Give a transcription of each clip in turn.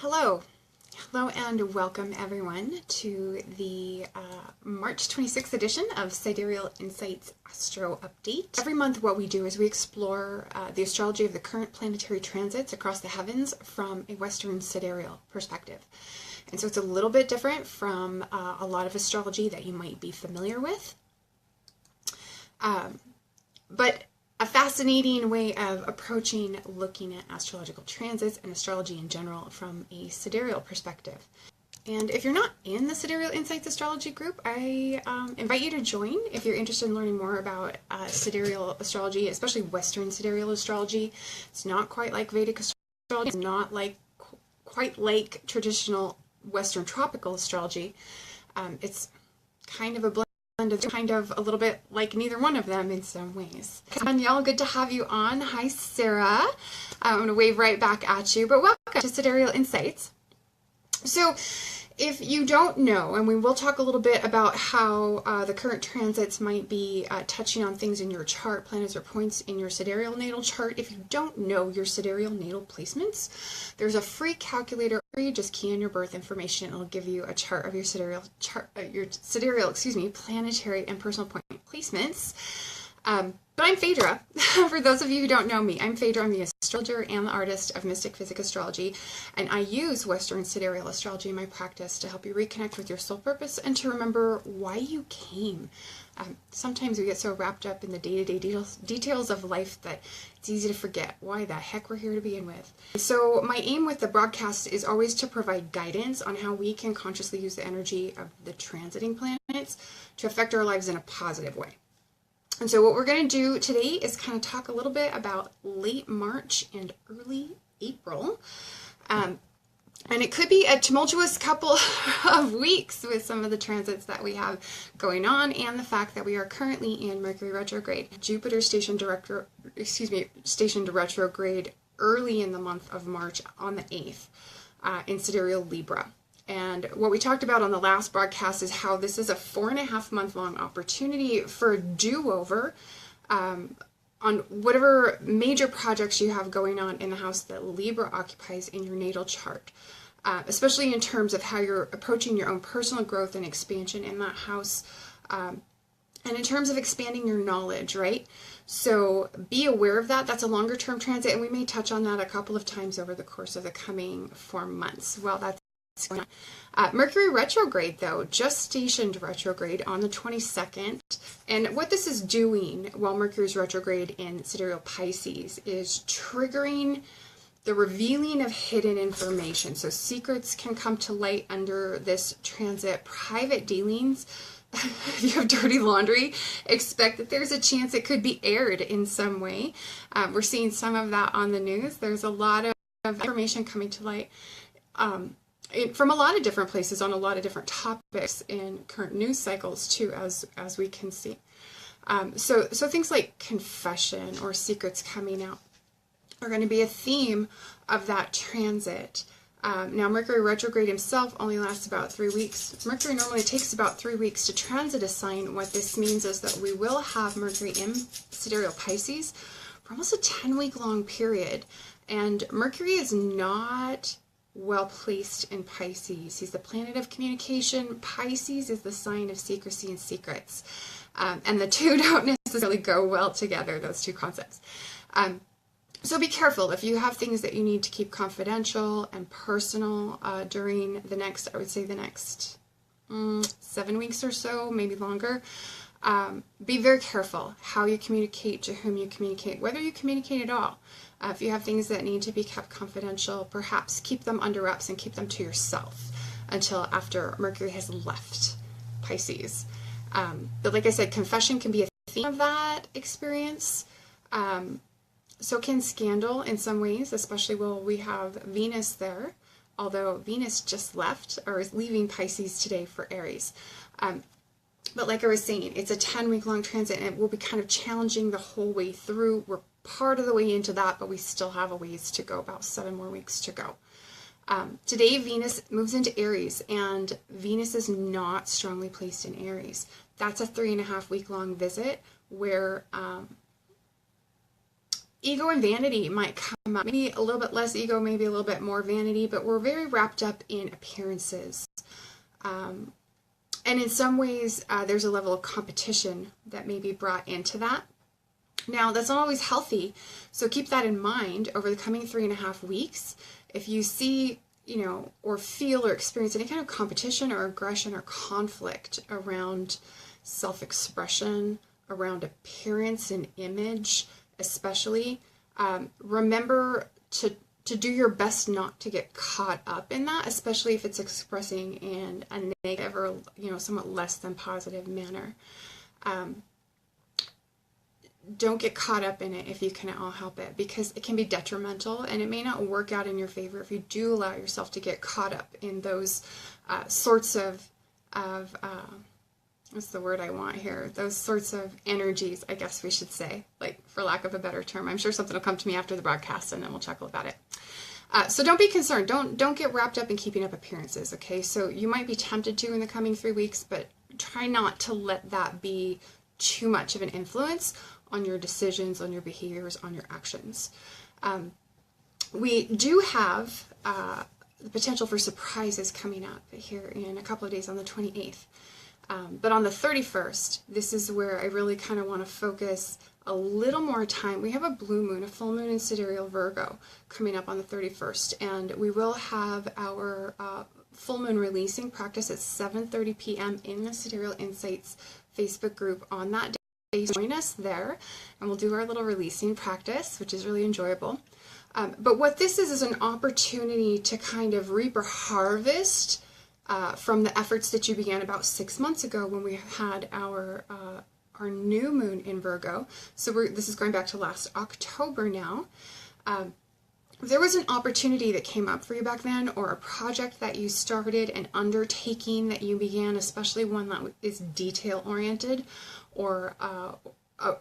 Hello and welcome everyone to the March 26th edition of Sidereal Insights Astro Update. Every month what we do is we explore the astrology of the current planetary transits across the heavens from a Western sidereal perspective. And so it's a little bit different from a lot of astrology that you might be familiar with. But a fascinating way of approaching looking at astrological transits and astrology in general from a sidereal perspective. And if you're not in the Sidereal Insights Astrology group, I invite you to join if you're interested in learning more about sidereal astrology, especially Western sidereal astrology. It's not quite like Vedic astrology. It's not quite like traditional Western tropical astrology. It's kind of a blend of kind of a little bit like neither one of them in some ways. Danielle, good to have you on. Hi, Sarah. I'm going to wave right back at you, but welcome to Sidereal Insights. So if you don't know, and we will talk a little bit about how the current transits might be touching on things in your chart, planets or points in your sidereal natal chart. If you don't know your sidereal natal placements, there's a free calculator. You just key in your birth information. It'll give you a chart of your sidereal planetary and personal point placements. But I'm Phaedra. For those of you who don't know me, I'm Phaedra. I'm the astrologer and the artist of Mystic Physick Astrology, and I use Western sidereal astrology in my practice to help you reconnect with your soul purpose and to remember why you came. Sometimes we get so wrapped up in the day-to-day details of life that it's easy to forget why the heck we're here to begin with. So my aim with the broadcast is always to provide guidance on how we can consciously use the energy of the transiting planets to affect our lives in a positive way. And so what we're going to do today is kind of talk a little bit about late March and early April. And it could be a tumultuous couple of weeks with some of the transits that we have going on, and the fact that we are currently in Mercury retrograde. Jupiter stationed retrograde early in the month of March on the 8th in sidereal Libra. And what we talked about on the last broadcast is how this is a 4.5 month long opportunity for a do-over on whatever major projects you have going on in the house that Libra occupies in your natal chart, especially in terms of how you're approaching your own personal growth and expansion in that house, and in terms of expanding your knowledge, right? So be aware of that. That's a longer term transit, and we may touch on that a couple of times over the course of the coming 4 months. Well, that's Mercury retrograde, though, just stationed retrograde on the 22nd, and what this is doing while Mercury's retrograde in sidereal Pisces is triggering the revealing of hidden information. So secrets can come to light under this transit. Private dealings, if you have dirty laundry, expect that there's a chance it could be aired in some way. We're seeing some of that on the news. There's a lot of information coming to light from a lot of different places on a lot of different topics in current news cycles too, as we can see. So things like confession or secrets coming out are going to be a theme of that transit. Now Mercury retrograde himself only lasts about 3 weeks. Mercury normally takes about 3 weeks to transit a sign. What this means is that we will have Mercury in sidereal Pisces for almost a 10-week long period. And Mercury is not well placed in Pisces. He's the planet of communication. Pisces is the sign of secrecy and secrets. And the two don't necessarily go well together, those two concepts. So be careful if you have things that you need to keep confidential and personal during the next, I would say the next 7 weeks or so, maybe longer. Be very careful how you communicate, to whom you communicate, whether you communicate at all. If you have things that need to be kept confidential, perhaps keep them under wraps and keep them to yourself until after Mercury has left Pisces. But like I said, confession can be a theme of that experience. So can scandal in some ways, especially while we have Venus there, although Venus just left or is leaving Pisces today for Aries. But like I was saying, it's a 10-week long transit, and it will be kind of challenging the whole way through. We're part of the way into that, but we still have a ways to go, about 7 more weeks to go. Today, Venus moves into Aries, and Venus is not strongly placed in Aries. That's a 3.5 week long visit where ego and vanity might come up. Maybe a little bit less ego, maybe a little bit more vanity, but we're very wrapped up in appearances. And in some ways, there's a level of competition that may be brought into that. Now, that's not always healthy, so keep that in mind over the coming 3.5 weeks. If you see, or feel or experience any kind of competition or aggression or conflict around self-expression, around appearance and image, especially, remember to do your best not to get caught up in that, especially if it's expressing in a negative or, somewhat less than positive manner. Don't get caught up in it if you can at all help it, because it can be detrimental and it may not work out in your favor if you do allow yourself to get caught up in those sorts of what's the word I want here? Those sorts of energies, I guess we should say, like, for lack of a better term. I'm sure something will come to me after the broadcast and then we'll chuckle about it. So don't be concerned. Don't get wrapped up in keeping up appearances, okay? So you might be tempted to in the coming 3 weeks, but try not to let that be too much of an influence on your decisions, on your behaviors, on your actions. We do have the potential for surprises coming up here in a couple of days on the 28th. But on the 31st, this is where I really kind of want to focus a little more time. We have a blue moon, a full moon in Sidereal Virgo coming up on the 31st, and we will have our full moon releasing practice at 7:30 p.m. in the Sidereal Insights Facebook group on that day. Join us there, and we'll do our little releasing practice, which is really enjoyable. But what this is an opportunity to kind of reap or harvest from the efforts that you began about 6 months ago when we had our new moon in Virgo. So this is going back to last October now. There was an opportunity that came up for you back then, or a project that you started, an undertaking that you began, especially one that is detail-oriented, or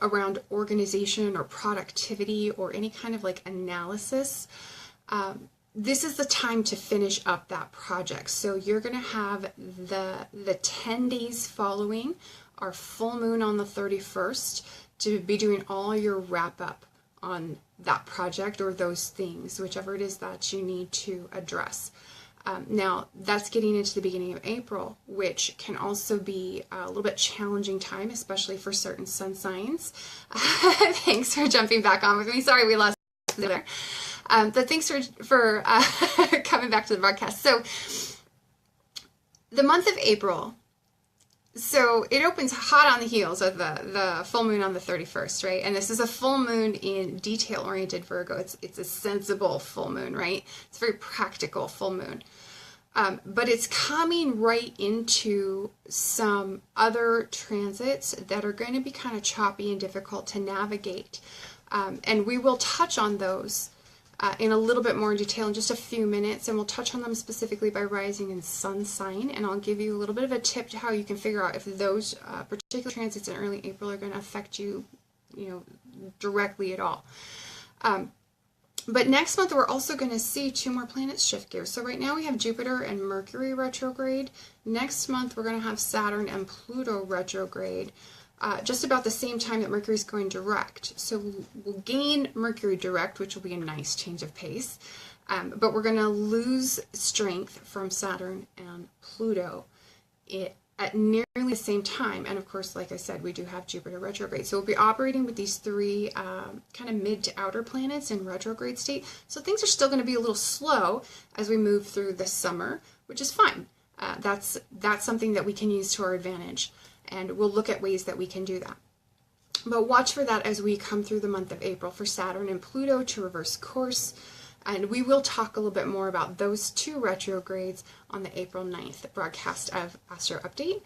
around organization or productivity or any kind of like analysis. This is the time to finish up that project. So you're going to have the 10 days following our full moon on the 31st to be doing all your wrap up on that project or those things, whichever it is that you need to address. Now, that's getting into the beginning of April, which can also be a little bit challenging time, especially for certain sun signs. Thanks for jumping back on with me. Sorry we lost you there. But thanks for coming back to the broadcast. So, the month of April, so it opens hot on the heels of the full moon on the 31st, right? And this is a full moon in detail-oriented Virgo. It's a sensible full moon, right? It's a very practical full moon. But it's coming right into some other transits that are going to be kind of choppy and difficult to navigate. And we will touch on those in a little bit more detail in just a few minutes, and we'll touch on them specifically by rising and sun sign, and I'll give you a little bit of a tip to how you can figure out if those particular transits in early April are going to affect you, directly at all. But next month we're also going to see 2 more planets shift gears. So right now we have Jupiter and Mercury retrograde. Next month we're going to have Saturn and Pluto retrograde. Just about the same time that Mercury's going direct. So we'll gain Mercury direct, which will be a nice change of pace. But we're going to lose strength from Saturn and Pluto at nearly the same time. And of course, like I said, we do have Jupiter retrograde. So we'll be operating with these 3 kind of mid to outer planets in retrograde state. So things are still going to be a little slow as we move through the summer, which is fine. That's something that we can use to our advantage. And we'll look at ways that we can do that. But watch for that as we come through the month of April for Saturn and Pluto to reverse course. And we will talk a little bit more about those 2 retrogrades on the April 9th broadcast of Astro Update.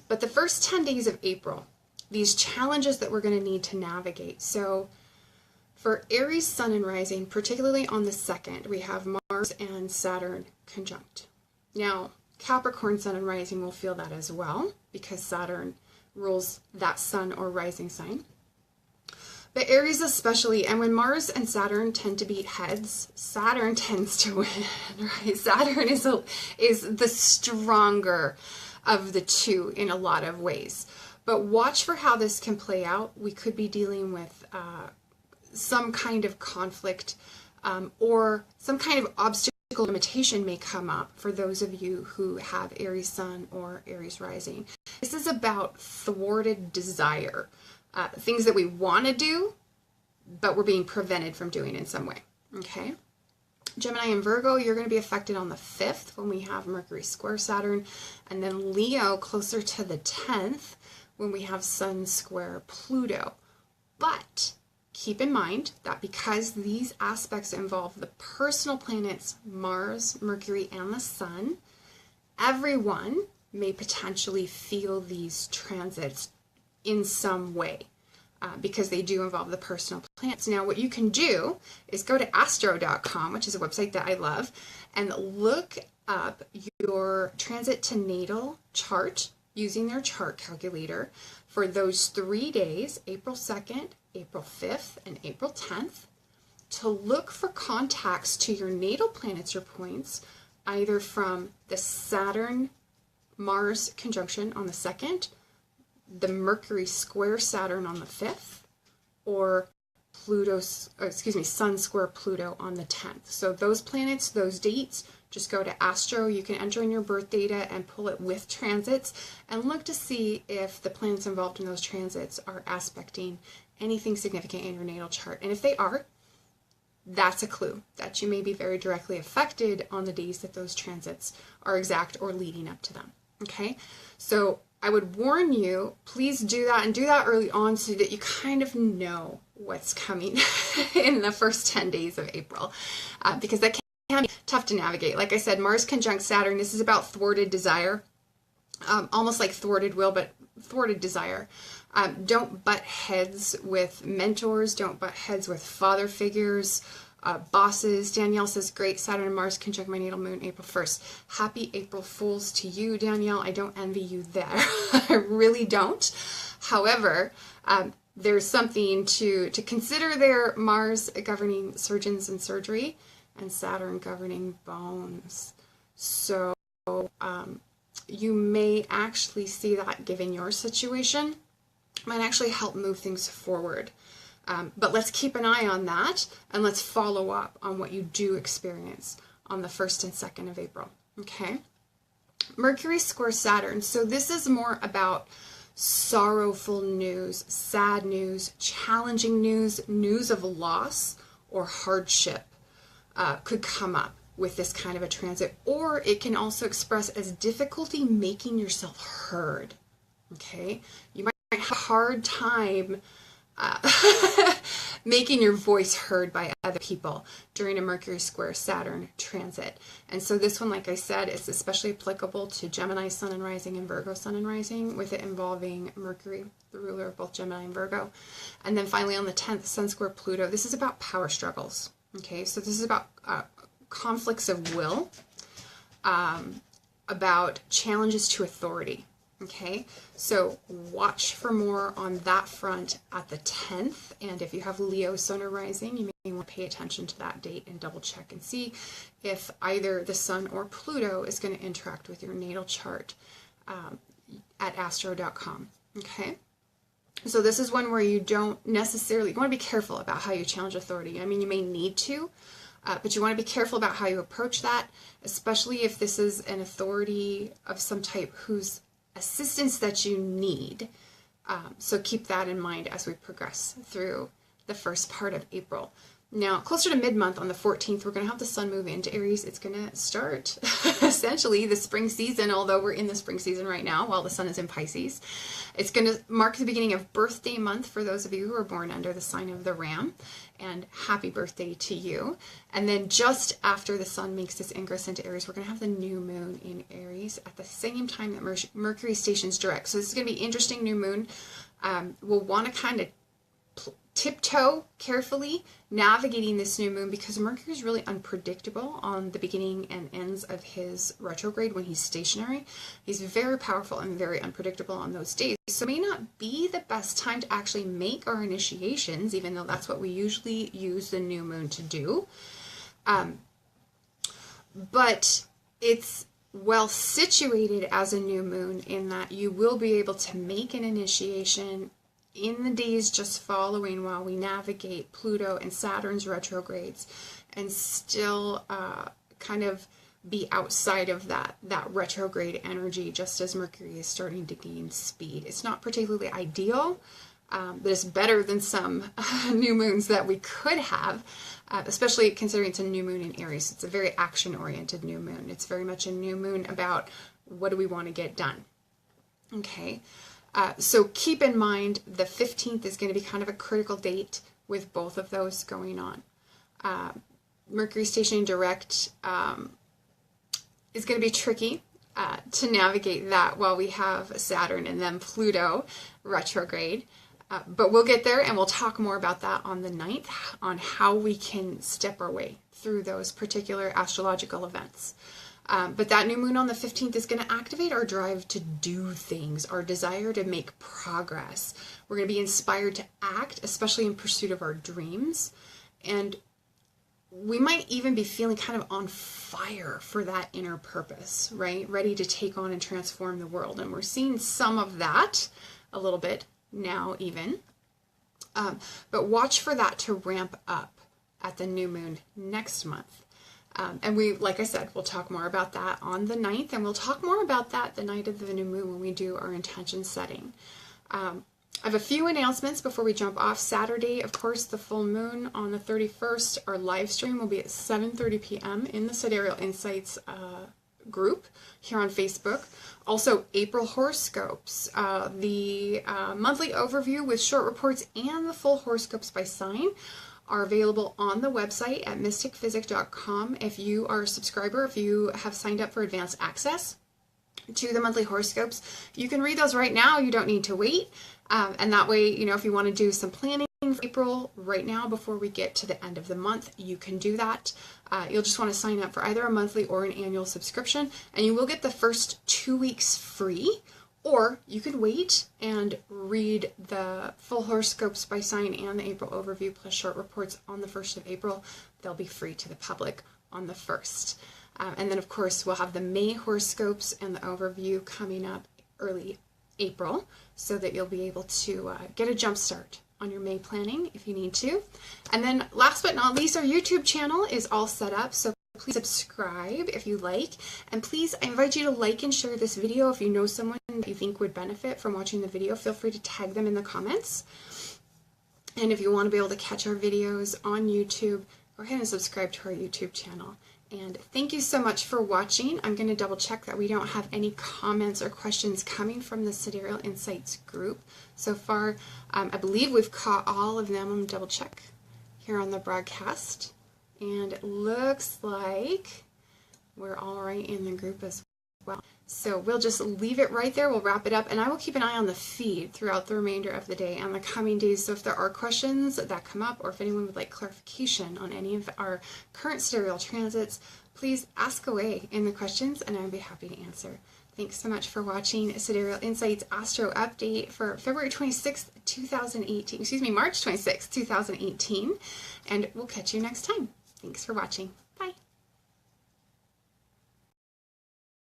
But the first 10 days of April, these challenges that we're going to need to navigate. So for Aries Sun and Rising, particularly on the 2nd, we have Mars and Saturn conjunct. Now, Capricorn Sun and Rising will feel that as well, because Saturn rules that sun or rising sign. But Aries especially, and when Mars and Saturn tend to beat heads, Saturn tends to win, right? Saturn is the stronger of the 2 in a lot of ways. But watch for how this can play out. We could be dealing with some kind of conflict or some kind of obstacle limitation may come up for those of you who have Aries Sun or Aries Rising. This is about thwarted desire, things that we want to do, but we're being prevented from doing in some way, okay? Gemini and Virgo, you're going to be affected on the 5th when we have Mercury square Saturn, and then Leo closer to the 10th when we have Sun square Pluto. But keep in mind that because these aspects involve the personal planets Mars, Mercury, and the Sun, everyone may potentially feel these transits in some way. Because they do involve the personal planets. Now, what you can do is go to astro.com, which is a website that I love, and look up your transit to natal chart using their chart calculator for those 3 days, April 2nd, April 5th, and April 10th, to look for contacts to your natal planets or points, either from the Saturn-Mars conjunction on the 2nd, the Mercury square Saturn on the 5th, or Sun square Pluto on the 10th. So those planets, those dates, just go to Astro. You can enter in your birth data and pull it with transits and look to see if the planets involved in those transits are aspecting anything significant in your natal chart. And if they are, that's a clue that you may be very directly affected on the days that those transits are exact or leading up to them. Okay, so I would warn you, please do that, and do that early on so that you kind of know what's coming in the first 10 days of April, because that can be tough to navigate. Like I said, Mars conjunct Saturn, this is about thwarted desire, almost like thwarted will, but thwarted desire. Don't butt heads with mentors, don't butt heads with father figures, bosses. Danielle says, great, Saturn and Mars conjunct my natal moon April 1st. Happy April Fools to you, Danielle. I don't envy you there. I really don't. However, there's something to consider there. Mars governing surgeons and surgery, and Saturn governing bones. So you may actually see that, given your situation, might actually help move things forward. But let's keep an eye on that, and let's follow up on what you do experience on the 1st and 2nd of April, okay? Mercury square Saturn, so this is more about sorrowful news, sad news, challenging news, news of loss or hardship could come up with this kind of a transit, or it can also express as difficulty making yourself heard, okay? You might have a hard time making your voice heard by other people during a Mercury square Saturn transit. And so this one, like I said, is especially applicable to Gemini Sun and Rising and Virgo Sun and Rising, with it involving Mercury, the ruler of both Gemini and Virgo. And then finally on the 10th, Sun square Pluto. This is about power struggles. Okay, so this is about conflicts of will, about challenges to authority. Okay, so watch for more on that front at the 10th, and if you have Leo Sun or Rising, you may want to pay attention to that date and double check and see if either the Sun or Pluto is going to interact with your natal chart at astro.com. Okay, so this is one where you don't necessarily, you want to be careful about how you challenge authority. I mean, you may need to, but you want to be careful about how you approach that, especially if this is an authority of some type whose assistance that you need. So keep that in mind as we progress through the first part of April. Now, closer to mid-month on the 14th, we're going to have the Sun move into Aries. It's going to start essentially the spring season, although we're in the spring season right now while the Sun is in Pisces. It's going to mark the beginning of birthday month for those of you who are born under the sign of the Ram, and happy birthday to you. And then just after the Sun makes this ingress into Aries, we're going to have the new moon in Aries at the same time that Mercury stations direct. So this is going to be interesting new moon. We'll want to kind of tiptoe carefully navigating this new moon, because Mercury is really unpredictable on the beginning and ends of his retrograde when he's stationary. He's very powerful and very unpredictable on those days. So it may not be the best time to actually make our initiations, even though that's what we usually use the new moon to do. But it's well situated as a new moon in that you will be able to make an initiation in the days just following while we navigate Pluto and Saturn's retrogrades and still kind of be outside of that retrograde energy just as Mercury is starting to gain speed. It's not particularly ideal, but it's better than some new moons that we could have, especially considering it's a new moon in Aries. It's a very action-oriented new moon. It's very much a new moon about what do we want to get done. Okay, so keep in mind the 15th is going to be kind of a critical date with both of those going on. Mercury stationing direct is going to be tricky to navigate that while we have Saturn and then Pluto retrograde. But we'll get there, and we'll talk more about that on the 9th, on how we can step our way through those particular astrological events. But that new moon on the 15th is going to activate our drive to do things, our desire to make progress. We're going to be inspired to act, especially in pursuit of our dreams. And we might even be feeling kind of on fire for that inner purpose, right? Ready to take on and transform the world. And we're seeing some of that a little bit now even. But watch for that to ramp up at the new moon next month. And we, like I said, we'll talk more about that on the 9th, and we'll talk more about that the night of the new moon when we do our intention setting. I have a few announcements before we jump off. Saturday, of course, the full moon on the 31st. Our live stream will be at 7:30 p.m. in the Sidereal Insights group here on Facebook. Also, April horoscopes, the monthly overview with short reports and the full horoscopes by sign are available on the website at mystickphysick.com. If you are a subscriber, if you have signed up for advanced access to the monthly horoscopes, you can read those right now. You don't need to wait. And that way, you know, if you want to do some planning for April right now before we get to the end of the month, you can do that. You'll just want to sign up for either a monthly or an annual subscription, and you will get the first 2 weeks free. Or you could wait and read the full horoscopes by sign and the April overview plus short reports on the 1st of April. They'll be free to the public on the 1st. And then, of course, we'll have the May horoscopes and the overview coming up early April so that you'll be able to get a jump start on your May planning if you need to. And then last but not least, our YouTube channel is all set up. So please subscribe if you like, and please, I invite you to like and share this video. If you know someone that you think would benefit from watching the video, feel free to tag them in the comments. And if you want to be able to catch our videos on YouTube, go ahead and subscribe to our YouTube channel. And thank you so much for watching. I'm going to double check that we don't have any comments or questions coming from the Sidereal Insights group. So far, I believe we've caught all of them. I'm going to double check here on the broadcast. And it looks like we're all right in the group as well. So we'll just leave it right there. We'll wrap it up, and I will keep an eye on the feed throughout the remainder of the day and the coming days. So if there are questions that come up, or if anyone would like clarification on any of our current sidereal transits, please ask away in the questions, and I'll be happy to answer. Thanks so much for watching Sidereal Insights Astro Update for February 26th, 2018. Excuse me, March 26th, 2018. And we'll catch you next time. Thanks for watching.